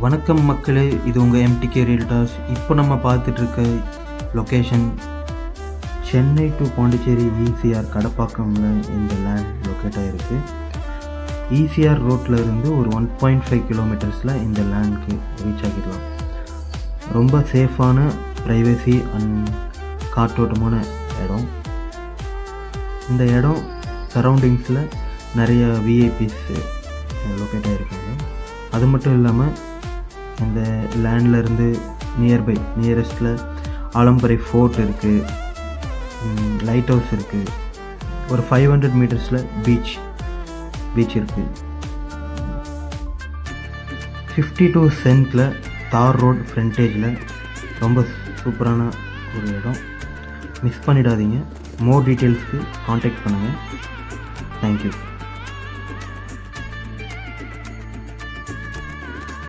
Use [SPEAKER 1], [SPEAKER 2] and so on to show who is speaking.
[SPEAKER 1] வணக்கம் மக்களே, இது உங்கள் எம்டிகே ரியல்டாஸ். இப்போ நம்ம பார்த்துட்ருக்க location Chennai to Pondicherry ECR கடப்பாக்கம்ல இந்த லேண்ட் லொக்கேட் ஆகிருக்கு. ஈசிஆர் ரோட்டில் இருந்து ஒரு 1.5 கிலோமீட்டர்ஸில் இந்த லேண்டுக்கு ரீச் ஆகிடலாம். ரொம்ப சேஃபான ப்ரைவசி அண்ட் காற்றோட்டமான இடம். இந்த இடம் சரௌண்டிங்ஸில் நிறைய விஐபிஸ் லொக்கேட் ஆகிருக்காங்க. அது மட்டும் இல்லாமல் இந்த லேண்ட்லேருந்து நியரஸ்ட்டில் ஆலம்பரை ஃபோர்ட் இருக்குது, லைட் ஹவுஸ் இருக்குது, ஒரு 500 மீட்டர்ஸில் பீச் இருக்குது. 52 சென்ட்டில் தார் ரோட் ஃப்ரண்டேஜில் ரொம்ப சூப்பரான ஒரு இடம். மிஸ் பண்ணிடாதீங்க. மோர் டீட்டெயில்ஸ்க்கு காண்டாக்ட் பண்ணுங்கள். தேங்க்யூ.